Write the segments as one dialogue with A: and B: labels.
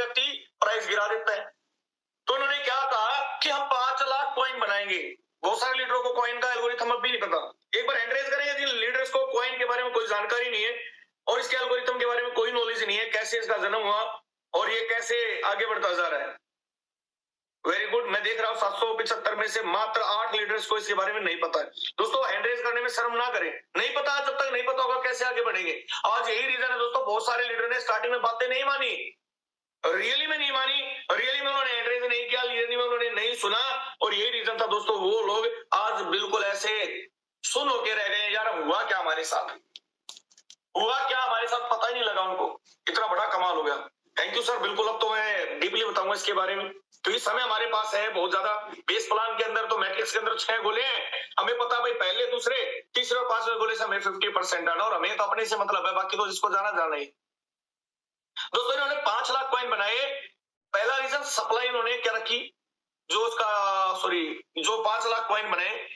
A: व्यक्ति प्राइस गिरा देता है। तो उन्होंने क्या कहा कि हम 5 लाख कॉइन बनाएंगे। बहुत सारे लीडरों को कॉइन का एल्गोरिथम अब भी नहीं पता। एक बार हैंड रेज करेंगे जिन लीडर्स को कॉइन के बारे में कोई जानकारी नहीं है और इसके एल्गोरिथम के बारे में कोई नॉलेज नहीं है, कैसे इसका जन्म हुआ और ये कैसे आगे बढ़ता जा रहा है। Very good. मैं देख रहा हूं 775 में से मात्र 8 लीडर्स को इसके बारे में नहीं पता है। दोस्तों हैंड रेज करने में शर्म ना करें। नहीं पता, जब तक नहीं पता होगा कैसे आगे बढ़ेंगे। आज यही रीजन है दोस्तों, बहुत सारे लीडर ने स्टार्टिंग में बातें नहीं मानी, रियली में नहीं मानी, रियली में उन्होंने हैंड रेज नहीं किया, रियली में उन्होंने नहीं सुना और यही रीजन था दोस्तों। वो लोग आज बिल्कुल ऐसे सुन होके रह गए, यार हुआ क्या हमारे साथ, हुआ क्या हमारे साथ, पता ही नहीं लगा उनको। इतना बड़ा कमाल हो गया। Thank you sir. बिल्कुल अब तो मैं डीपली बताऊंगा इसके बारे में, क्योंकि समय हमारे पास है बहुत ज्यादा। बेस प्लान के अंदर तो मैट्रिक्स के अंदर 6 गोले हैं। हमें पता भाई पहले, दूसरे, तीसरे और 5वें गोले से हमें 50% आना और हमें तो अपने से मतलब है, बाकी तो जिसको जाना जाना ही। दोस्तों इन्होंने 5 लाख कॉइन बनाए। पहला रीजन सप्लाई इन्होंने क्या रखी, जो उसका जो 5 लाख कॉइन बनाए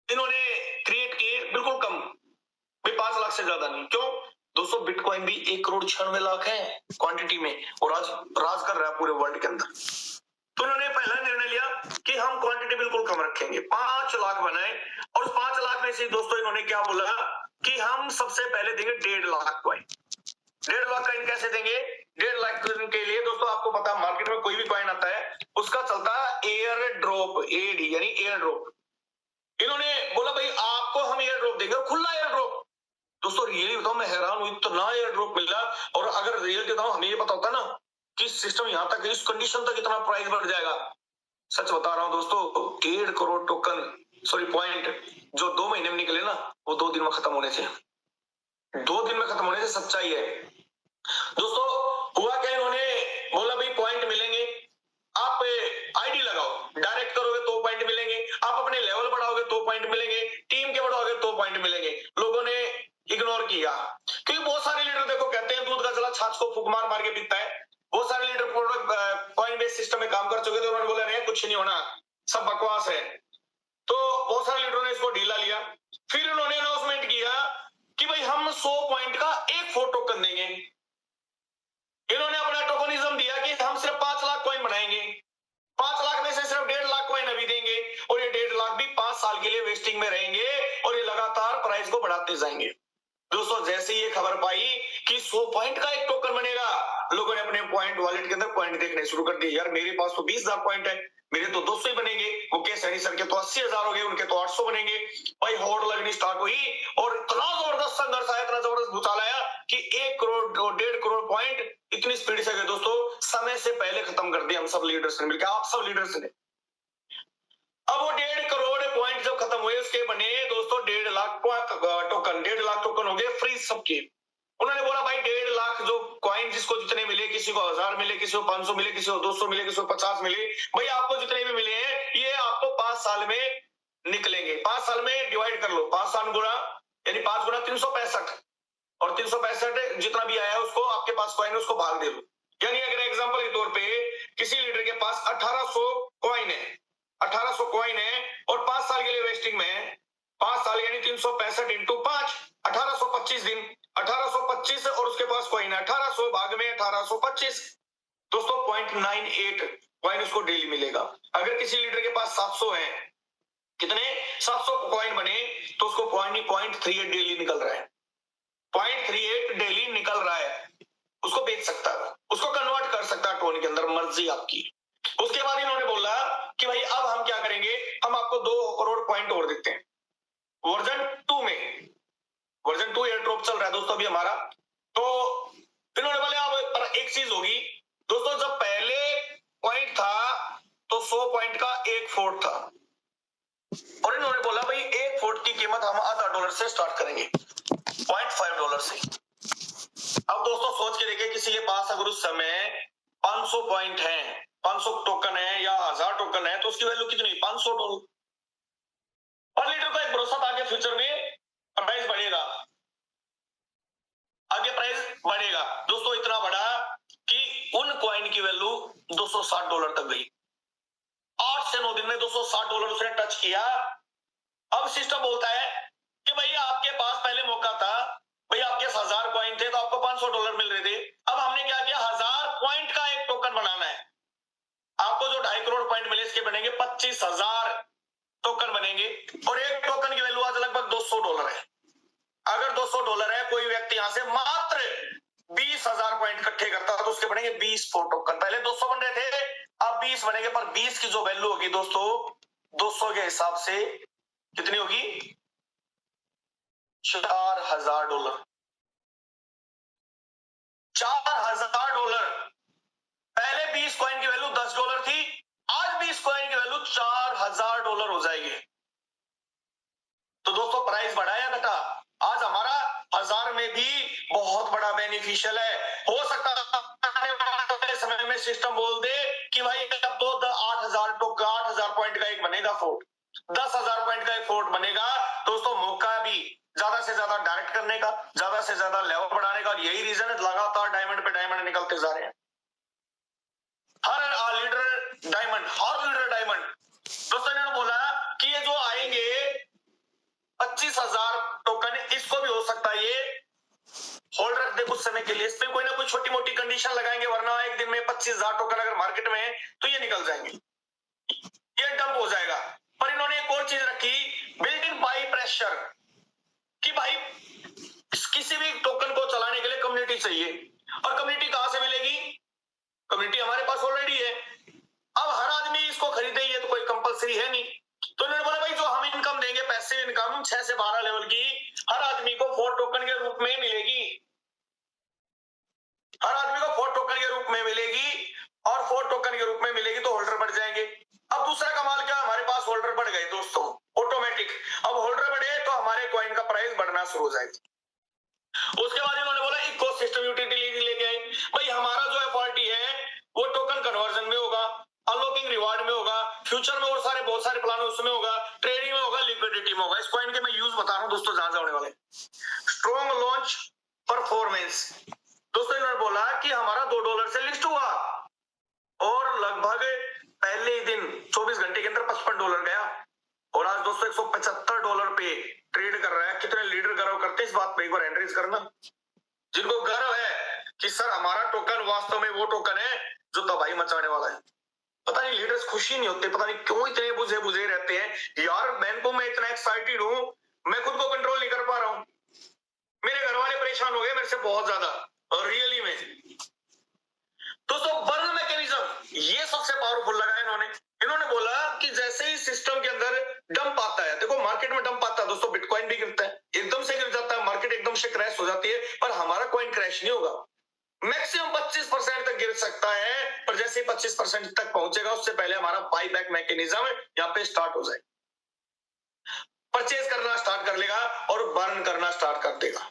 A: इन्होंने क्रिएट किए बिल्कुल कम, भाई 5 लाख से ज्यादा नहीं। क्यों दोस्तों, बिटकॉइन भी 1,96,00,000 है क्वांटिटी में और आज राज कर रहा है पूरे वर्ल्ड के अंदर। तो उन्होंने पहला निर्णय लिया कि हम क्वांटिटी बिल्कुल कम रखेंगे, 5 लाख बनाए और उस 5 लाख में से दोस्तों इन्होंने क्या बोला कि हम सबसे पहले देंगे 1.5 लाख कॉइन। 1.5 लाख कॉइन कैसे देंगे? 1.5 लाख के लिए दोस्तों आपको पता, मार्केट में कोई भी कॉइन आता है उसका चलता है एयर ड्रॉप, एडी यानी एयर ड्रॉप। इन्होंने बोला भाई आपको हम एयर ड्रॉप देंगे, खुला एयर ड्रॉप। दोस्तों रियली बताओ मैं हैरान हुई, इतना एयर ड्रॉप मिला। और अगर रियल बताओ हमें ये पता होता ना कि सिस्टम यहां तक, इस कंडीशन तक इतना प्राइस बढ़ जाएगा। सच बता रहा हूं दोस्तों, 1.5 करोड़ टोकन पॉइंट जो 2 महीने में निकले ना, वो 2 दिन में खत्म होने थे। 2 दिन में खत्म होने से सच्चाई है दोस्तों। हुआ क्या, इन्होंने बोला भाई पॉइंट मिलेंगे, आप आईडी लगाओ, डायरेक्ट करोगे तो पॉइंट मिलेंगे, आप अपने लेवल बढ़ाओगे तो पॉइंट मिलेंगे, टीम के बढ़ाओगे तो पॉइंट मिलेंगे। लोगों ने इग्नोर किया, क्योंकि बहुत सारे लीडर देखो कहते हैं दूध का जला छाछ को फूंक मार मार के पीता है। बहुत सारे लीडर कॉइन बेस्ड सिस्टम में काम कर चुके थे, उन्होंने बोला नहीं कुछ नहीं होना, सब बकवास है। तो बहुत सारे लीडरों ने इसको ढीला लिया। फिर उन्होंने अनाउंसमेंट किया कि भाई हम 100 पॉइंट का एक 4 टोकन देंगे। इन्होंने अपना टोकनिज्म दिया कि हम सिर्फ 5 लाख कॉइन बनाएंगे, 5 लाख में से सिर्फ 1.5 लाख कॉइन अभी देंगे और ये 1.5 लाख भी 5 साल के लिए वेस्टिंग में रहेंगे और ये लगातार प्राइस को बढ़ाते जाएंगे। दोस्तों जैसे ही ये खबर पाई कि 100 पॉइंट का एक टोकन बनेगा, लोगों ने अपने पॉइंट वॉलेट के अंदर पॉइंट देखने शुरू कर दिए। यार मेरे पास तो 20,000 पॉइंट है, मेरे तो 200 ही बनेंगे, मुकेश सहनी सर के तो 80,000 हो गए, उनके तो 800 बनेंगे। भाई होड़ लगनी स्टार्ट हुई और इतना जबरदस्त संघर्ष आया, इतना जबरदस्त भूचाल आया कि 1 करोड़ 1.5 करोड़ पॉइंट इतनी स्पीड से गए दोस्तों। समय से पहले खत्म कर दिया हम सब लीडर्स ने मिलकर, आप सब लीडर्स ने। अब वो 1.5 करोड़ पॉइंट जब खत्म हुए, उसके बने दोस्तों 1.5 लाख टोकन। 1.5 लाख टोकन हो गए फ्री सबके। उन्होंने बोला भाई 1.5 लाख जो कॉइन जिसको जितने मिले, किसी को 1000 मिले, किसी को 500 मिले, किसी को 200 मिले, किसी को 50 मिले, भाई आपको जितने भी मिले हैं ये आपको 5 साल में निकलेंगे। 5 साल में डिवाइड कर लो, 5 साल गुणा यानी 5 गुणा 365 और 365 जितना भी आया उसको आपके पास कॉइन उसको भाग दे दो। यानी अगर एग्जांपल के तौर पे किसी लीडर के पास 1800 कॉइन है, 1800 कॉइन है और 5 साल के लिए वेस्टिंग में है, 5 साल यानी 365 इंटू 5, 1825 दिन, 1825 और उसके पास कॉइन है 1800 भाग में 1825 दोस्तों 0.98 कॉइन उसको डेली मिलेगा। अगर किसी लीडर के पास 700 है, कितने 700 कॉइन बने तो उसको 0.38 डेली निकल रहा है, 0.38 डेली निकल रहा है। उसको बेच सकता है, उसको कन्वर्ट कर सकता है टोन के अंदर, मर्जी आपकी। उसके बाद इन्होंने बोला कि भाई अब हम क्या करेंगे, हम आपको 2 करोड़ पॉइंट और देते हैं वर्जन 2 में। वर्जन 2 एयर ड्रॉप चल रहा है दोस्तों अभी हमारा। तो इन्होंने बोले अब पर एक चीज होगी दोस्तों, जब पहले पॉइंट था तो 100 पॉइंट का एक फोर्ट था और इन्होंने बोला भाई एक फोर्ट की कीमत हम $0.5 से स्टार्ट करेंगे, $0.5 से। अब दोस्तों सोच के देखिए किसी के पास अगर उस समय 500 पॉइंट है, 500 टोकन है या 1000 टोकन है तो उसकी वैल्यू कितनी, $500। पर लीडर को एक भरोसा था कि फ्यूचर में प्राइस बढ़ेगा, आगे प्राइस बढ़ेगा। दोस्तों इतना बढ़ा कि उन कॉइन की वैल्यू $260 तक गई। 8 से 9 दिन में $260 उसने टच किया। अब सिस्टम बोलता है कि भाई आपके पास पहले मौका था, भाई आपके 1000 कॉइन थे तो आपको $500 मिल रहे थे। अब हमने क्या किया, 1000 पॉइंट का एक टोकन बनाना है। आपको जो 2.5 करोड़ पॉइंट मिले इसके बनेंगे 25,000 टोकन बनेंगे और एक टोकन की वैल्यू आज लगभग $200 है। अगर $200 है, कोई व्यक्ति यहां से मात्र 20,000 पॉइंट इकट्ठे करता है तो उसके बनेंगे 20 टोकन। पहले 200 बन रहे थे, अब 20 बनेंगे, पर 20 की जो वैल्यू होगी दोस्तों 200 के हिसाब से कितनी होगी? $4,000। $4,000। पहले 20 कॉइन की वैल्यू $10 थी, आज 20 कॉइन की वैल्यू $4,000 हो जाएगी। तो दोस्तों प्राइस बढ़ा या घटा? आज हमारा 1000 में भी बहुत बड़ा बेनिफिशियल है। हो सकता है समय में सिस्टम बोल दे कि भाई अब तो 8,000 पॉइंट का एक बनेगा फोर्ट, 10,000 पॉइंट का एक फोर्ट बनेगा। दोस्तों मौका भी ज्यादा से ज्यादा डायरेक्ट करने का, ज्यादा से ज्यादा लेवल बढ़ाने का, और यही रीजन है लगातार डायमंड पे डायमंड निकलते जा रहे हैं। हर लीडर डायमंड। दोस्तों इन्होंने बोला कि ये जो आएंगे 25,000 टोकन, इसको भी हो सकता है ये होल्ड रख दे कुछ समय के लिए। इस पे कोई ना कोई छोटी मोटी कंडीशन लगाएंगे, वरना एक दिन में 25,000 टोकन अगर मार्केट में है तो ये निकल जाएंगे, ये डंप हो जाएगा। पर इन्होंने एक और चीज रखी, बिल्ट इन बाई प्रेशर, कि भाई किसी भी टोकन को चलाने के लिए कम्युनिटी चाहिए। और कम्युनिटी कहां से मिलेगी? कम्युनिटी हमारे पास ऑलरेडी है। अब हर आदमी इसको खरीदे, ये तो कोई कंपलसरी है नहीं। तो इन्होंने बोला भाई जो हम इनकम देंगे, पैसे इनकम 6 से 12 लेवल की हर आदमी को 4 टोकन के रूप में मिलेगी। हर आदमी को 4 टोकन के रूप में मिलेगी, और 4 टोकन के रूप में मिलेगी तो होल्डर बढ़ जाएंगे। अब दूसरा कमाल क्या, हमारे पास होल्डर बढ़ गए दोस्तों ऑटोमेटिक। अब होल्डर बढ़े तो हमारे कॉइन का प्राइस बढ़ना शुरू हो जाएगा। उसके बाद इन्होंने बोला इकोसिस्टम यूटिलिटी लेके आए। भाई हमारा जो एफआरटी है वो टोकन कन्वर्जन में होगा, अनलॉकिंग रिवार्ड में होगा, फ्यूचर में और बहुत सारे प्लान उसमें होगा, ट्रेडिंग में होगा, लिक्विडिटी में होगा। इस कॉइन के मैं यूज बता रहा हूं दोस्तों जहां से होने वाले। स्ट्रॉन्ग लॉन्च परफॉर्मेंस, दोस्तों इन्होंने बोला कि हमारा $2 से लिस्ट हुआ और लगभग पहले ही दिन 24 घंटे के अंदर $55 गया, और आज दोस्तों $175 पे ट्रेड कर रहा है। कितने लीडर गर्व करते हैं इस बात पे, एक बार एंट्रीज करना। जिनको गर्व है कि सर हमारा टोकन वास्तव में वो टोकन है जो तबाही मचाने वाला है। पता नहीं लीडर्स खुशी नहीं होते, पता नहीं क्यों इतने बुझे रहते हैं। यार मैं इतना एक्साइटेड हूं, मैं खुद को कंट्रोल नहीं कर पा रहा हूं। मेरे घर वाले परेशान हो गए मेरे से बहुत ज्यादा, और रियली में दोस्तों बर्न मैकेनिज्म ये सबसे पावरफुल लगा इन्होंने बोला कि जैसे ही सिस्टम के अंदर डंप आता है, देखो मार्केट में डंप आता है दोस्तों, बिटकॉइन भी गिरता है, एकदम से गिर जाता है, मार्केट एकदम से क्रैश हो जाती है, पर हमारा कॉइन क्रैश नहीं होगा। मैक्सिमम 25% तक गिर सकता है, पर जैसे 25% तक पहुंचेगा उससे पहले हमारा बाई बैक मैकेनिज्म यहाँ पे स्टार्ट हो जाएगा, परचेज करना स्टार्ट कर लेगा और बर्न करना स्टार्ट कर देगा।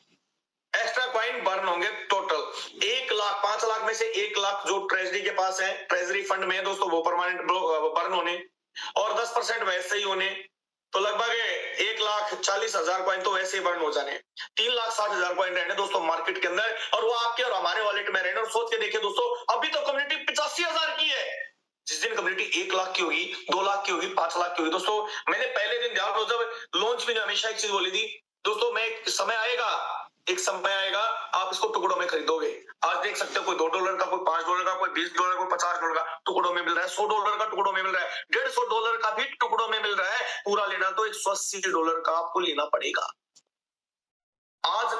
A: एक्स्ट्रा कॉइन बर्न होंगे टोटल 1 लाख, 5 लाख में से 1 लाख जो ट्रेजरी के पास है, ट्रेजरी फंड में है दोस्तों, वो परमानेंट बर्न होने, और 10% वैसे ही होने, तो लगभग 1,40,000 कॉइन तो वैसे ही बर्न हो जाने। 3,60,000 कॉइन रहने दोस्तों मार्केट के अंदर, और वो आपके और हमारे वॉलेट में रहने। और सोच के देखिए दोस्तों, अभी तो कम्युनिटी 85,000 की है, जिस दिन कम्युनिटी 1 लाख की होगी, 2 लाख की होगी, 5 लाख की होगी। दोस्तों मैंने पहले दिन ध्यान दो, जब लॉन्च में हमेशा एक चीज बोली थी दोस्तों, मैं एक समय आएगा आप इसको टुकड़ों में खरीदोगे। आज देख सकते हो कोई $2 का, कोई $5 का, कोई $20, कोई $50 का टुकड़ों में मिल रहा है, $100 का टुकड़ों में मिल रहा है, $150 का भी टुकड़ों में मिल रहा है। पूरा लेना तो $180 का आपको लेना पड़ेगा। आज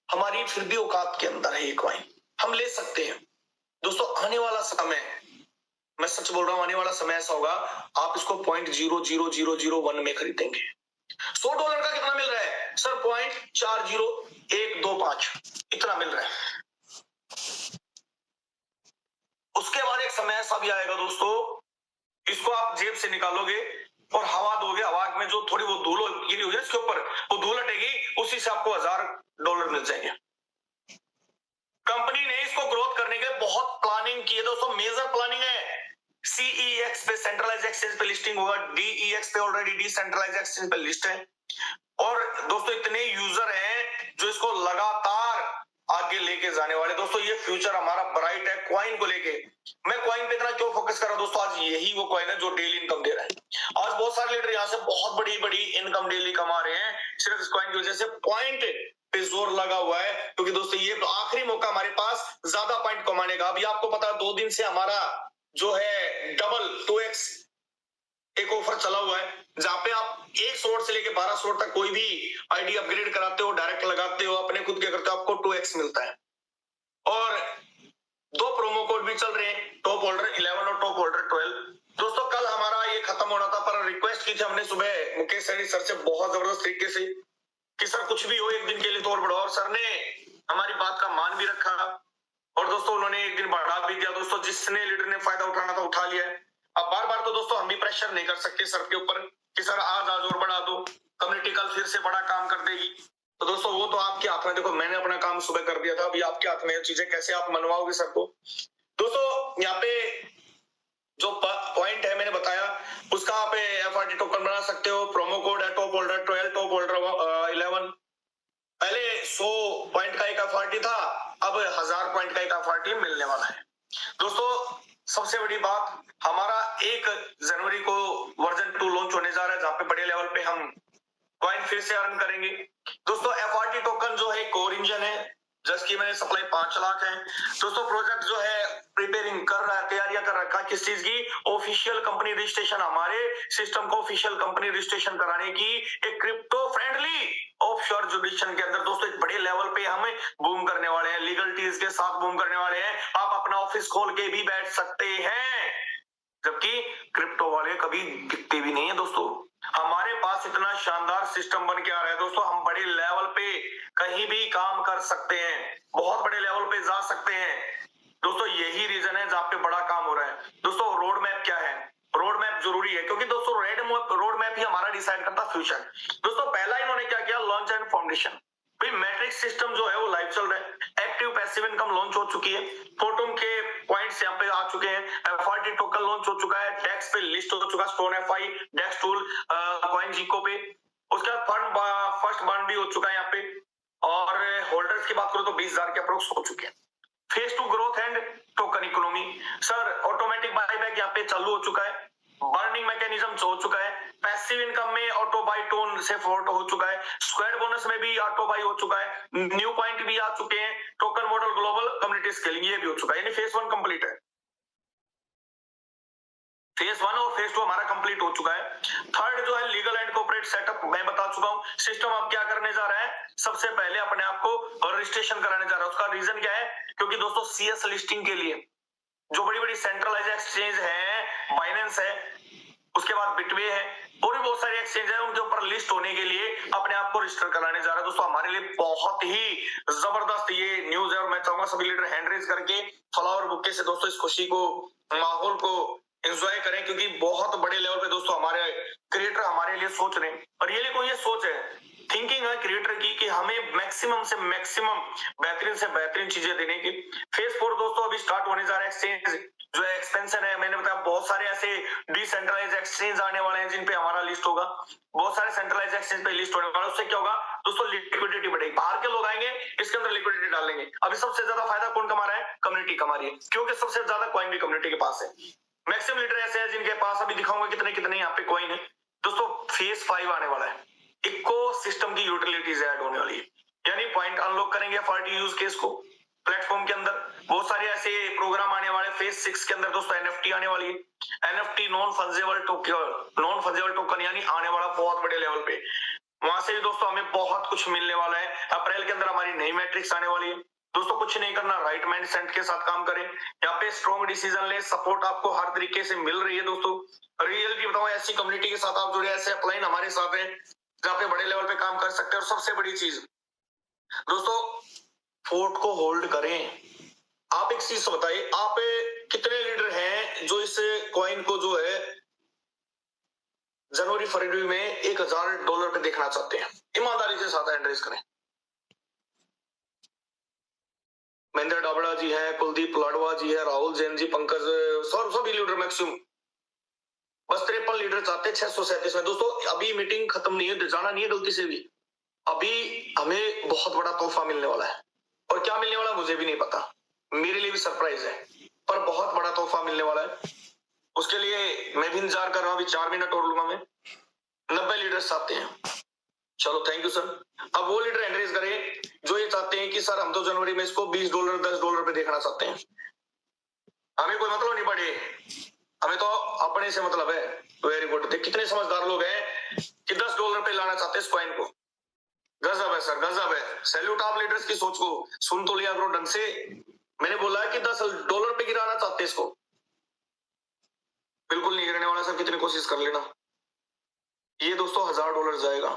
A: हमारी फिर भी औकात के अंदर है ये कॉइन, हम ले सकते हैं दोस्तों। आने वाला समय, मैं सच बोल रहा हूं, आने वाला समय ऐसा होगा आप इसको 0.00001 में खरीदेंगे। $100 का कितना मिल रहा है सर? 0.40125 इतना मिल रहा है। उसके बाद एक समय ऐसा भी आएगा दोस्तों, इसको आप जेब से निकालोगे और हवा दोगे, हवा में जो थोड़ी वो धूल गिरी हुई है इसके ऊपर, वो धूल हटेगी, उसी से आपको $1,000 मिल जाएंगे। कंपनी ने इसको ग्रोथ करने के बहुत प्लानिंग की है दोस्तों, मेजर प्लानिंग है। CEX पे सेंट्रलाइज एक्सचेंज पे लिस्टिंग होगा, DEX पे ऑलरेडी डिसेंट्रलाइज एक्सचेंज पे लिस्ट है, और दोस्तों इतने यूजर हैं जो इसको लगातार आगे लेके जाने वाले। दोस्तों ये फ्यूचर हमारा ब्राइट है कॉइन को लेके। मैं कॉइन पे इतना क्यों फोकस करा दोस्तों, आज यही वो कॉइन है जो डेली इनकम दे रहा है। आज बहुत सारे लीडर यहाँ से बहुत बड़ी बड़ी इनकम डेली कमा रहे हैं सिर्फ इस कॉइन की वजह से। पॉइंट पे जोर लगा हुआ है क्योंकि दोस्तों ये आखिरी मौका हमारे पास ज्यादा पॉइंट कमाने का। अभी आपको पता है 2 दिन से हमारा जो है डबल 2x एक ऑफर चला हुआ है, जहां पे आप 1 स्लॉट से लेके 12 स्लॉट तक कोई भी आईडी अपग्रेड कराते हो, डायरेक्ट लगाते हो, अपने खुद के करते हो, आपको 2x मिलता है। और 2 प्रोमो कोड भी चल रहे हैं, टॉप होल्डर 11 और टॉप होल्डर 12। दोस्तों कल हमारा ये खत्म होना था, पर रिक्वेस्ट की थी हमने सुबह मुकेश सैनी सर से बहुत जबरदस्त तरीके से कि सर कुछ भी हो एक दिन के लिए तो और बढ़ाओ, और सर ने हमारी बात का मान भी रखा और दोस्तों उन्होंने एक दिन बढ़ा भी दिया। दोस्तों जिसने लीडर ने फायदा उठाना था उठा लिया है। अब बार बार तो दोस्तों हम भी प्रेशर नहीं कर सकते सर के ऊपर कि सर आज और बढ़ा दो, कम्युनिटी कल फिर से बड़ा काम कर देगी। तो दोस्तों वो तो आपके हाथ में, देखो मैंने अपना काम सुबह कर दिया था, अभी आपके हाथ में चीजें कैसे आप मनवाओगे सर को। दोस्तों यहाँ पे जो पॉइंट है मैंने बताया उसका आप एफआरटी टोकन बना सकते हो। प्रोमो कोड है टॉप होल्डर 12, टॉप होल्डर 11। पहले 100 पॉइंट का एक एफआरटी था, अब 1000 पॉइंट का एक एफआरटी मिलने वाला है। दोस्तों सबसे बड़ी बात, हमारा 1 जनवरी को वर्जन 2 लॉन्च होने जा रहा है, जहां पे बड़े लेवल पे हम कॉइन फिर से अर्न करेंगे। दोस्तों एफआरटी टोकन जो है कोर इंजन है, जिसकी मैंने सप्लाई 5 लाख है। दोस्तों प्रोजेक्ट जो है प्रिपेयरिंग कर रहा है, तैयारियां कर रखा है किस चीज की, ऑफिशियल कंपनी रजिस्ट्रेशन, हमारे सिस्टम को ऑफिशियल कंपनी रजिस्ट्रेशन कराने की, एक क्रिप्टो फ्रेंडली ऑफशोर जुडिक्शन के अंदर। दोस्तों एक बड़े लेवल पे हम बूम करने वाले हैं, लीगलिटीज के साथ बूम करने वाले हैं। आप अपना ऑफिस खोल के भी बैठ सकते हैं, जबकि क्रिप्टो वाले कभी दिखते भी नहीं है। दोस्तों हमारे पास इतना शानदार सिस्टम बन के आ रहा है, दोस्तों हम बड़े लेवल पे कहीं भी काम कर सकते हैं, बहुत बड़े लेवल पे जा सकते हैं। दोस्तों यही रीजन है जहां पे बड़ा काम हो रहा है। दोस्तों रोड मैप क्या है, रोड मैप जरूरी है क्योंकि दोस्तों रोड मैप ही हमारा डिसाइड करता फ्यूचर। दोस्तों पहला इन्होंने क्या किया, लॉन्च एंड फाउंडेशन। भाई मैट्रिक्स सिस्टम जो है वो लाइव चल रहा है, एक्टिव पैसिव इनकम लॉन्च हो चुकी है, फोटोम के पॉइंट्स यहाँ पे आ चुके हैं, एफआरटी टोकन लॉन्च हो चुका है, डेक्स पे लिस्ट हो चुका है, स्टोन एफआई, डेक्स टूल, कॉइन जीको पे। उसके बाद फंड फर्स्ट बंड भी हो चुका है यहाँ पे, और होल्डर्स की बात करो तो 20,000 के अप्रोक्स हो चुके हैं। Phase 2 growth and token economy, sir automatic buyback यहाँ पे चालू हो चुका है, बर्निंग मैकेनिज्म हो चुका है, पैसिव इनकम में ऑटो बाय टोन से फोर्ट हो चुका है, स्क्वाड बोनस में भी ऑटो बाय हो चुका है, न्यू पॉइंट भी आ चुके हैं, token model global community scaling ये भी हो चुका है, यानी फेज 1 कंप्लीट है। फेज 1 और फेज 2 हमारा कंप्लीट हो चुका है। थर्ड जो है लीगल एंड कॉर्पोरेट सेटअप, मैं बता चुका हूं। सिस्टम अब क्या करने जा रहा है, सबसे पहले अपने आप को रजिस्ट्रेशन कराने जा रहा है। उसका रीजन क्या है, क्योंकि दोस्तों सीएस लिस्टिंग के लिए जो बड़ी बड़ी सेंट्रलाइज एक्सचेंज है, बाइनेंस है, उसके बाद बिटवे है, और भी बहुत सारे एक्सचेंज है, उनके ऊपर लिस्ट होने के लिए अपने आप को रजिस्टर कराने जा रहा है। दोस्तों हमारे लिए बहुत ही जबरदस्त ये न्यूज है, और मैं चाहूंगा सभी लीडर हैंड रेज करके फ्लावर बुके से दोस्तों इस खुशी को, माहौल को एंजॉय करें, क्योंकि बहुत बड़े लेवल पे दोस्तों हमारे क्रिएटर हमारे लिए सोच रहे हैं। और ये कोई ये सोच है, थिंकिंग है क्रिएटर की कि हमें मैक्सिमम से मैक्सिमम बेहतरीन से बेहतरीन चीजें देने की। फेज 4 दोस्तों अभी स्टार्ट होने जा रहा है। एक्सचेंज जो है एक्सपेंशन है, मैंने बताया बहुत सारे ऐसे डिसेंट्रलाइज एक्सचेंज आने वाले हैं जिन पे हमारा लिस्ट होगा, बहुत सारे सेंट्रलाइज एक्सचेंज पे लिस्ट होने वाला है। उससे क्या होगा दोस्तों, लिक्विडिटी बढ़ेगी, बाहर के लोग आएंगे, इसके अंदर लिक्विडिटी डालेंगे। अभी सबसे ज्यादा फायदा कौन कमा रहा है, कम्युनिटी कमा रही है, क्योंकि सबसे ज्यादा कॉइन भी कम्युनिटी के पास है। मैक्सिमम लीडर ऐसे हैं जिनके पास, अभी दिखाऊंगा कितने कितने यहाँ पे कॉइन है। दोस्तों फेज 5 आने वाला है, इको सिस्टम की यूटिलिटीज ऐड होने वाली है, यानी पॉइंट अनलॉक करेंगे एफआरटी यूज केस को प्लेटफॉर्म के अंदर। बहुत सारे ऐसे प्रोग्राम आने वाले। फेज 6 के अंदर दोस्तों एनएफटी आने वाली है, एनएफटी नॉन फंजेबल टोकन, यानी आने वाला बहुत बड़े लेवल पे। वहां से भी दोस्तों हमें बहुत कुछ मिलने वाला है। अप्रैल के अंदर हमारी नई मैट्रिक्स आने वाली है। दोस्तों कुछ नहीं करना, राइट माइंडसेट के साथ काम करें, यहाँ पे स्ट्रॉन्ग डिसीजन ले, सपोर्ट आपको हर तरीके से मिल रही है। दोस्तों रियलिटी बताऊं, ऐसी कम्युनिटी के साथ आप जुड़े, ऐसे अपलाइन हमारे साथ है जहाँ पे बड़े लेवल पे काम कर सकते हैं। और सबसे बड़ी चीज दोस्तों, फोर्ट को होल्ड करें। आप एक चीज बताइए, आप कितने लीडर हैं जो इस कॉइन को जो है जनवरी फरवरी में $1,000 पे देखना चाहते हैं? ईमानदारी से साथ एंड्रेस करें। महेंद्र डाबड़ा जी हैं, कुलदीप लाडवा जी है, राहुल जैन जी, पंकज, सभी लीडर मैक्सिमम, बस 53 लीडर चाहते हैं 637 में। दोस्तों अभी मीटिंग खत्म नहीं है, जाना नहीं है गलती से भी। अभी हमें बहुत बड़ा तोहफा मिलने वाला है, और क्या मिलने वाला मुझे भी नहीं पता, मेरे लिए भी सरप्राइज है, पर बहुत बड़ा तोहफा मिलने वाला है। उसके लिए मैं भी इंतजार कर रहा हूँ, अभी 4 मिनट और लूंगा मैं। 90 लीडर्स चाहते हैं। चलो थैंक यू सर। अब वो लीडर एंड्रेस करें जो ये चाहते हैं कि सर हम तो जनवरी में इसको $20 $10 पे देखना चाहते हैं। हमें कोई मतलब नहीं पड़े, हमें तो अपने से मतलब है। Very good. कितने समझदार लोग हैं कि $10 पे लाना चाहते हैं इस कॉइन को। गजब है सर, गजब है। सैल्यूट आप लीडर्स की सोच को। सुन तो लिया करो ढंग से। मैंने बोला कि $10 पे गिराना चाहते हैं इसको। बिल्कुल नहीं गिरने वाला सर, कितनी कोशिश कर लेना। ये दोस्तों $1000 जाएगा।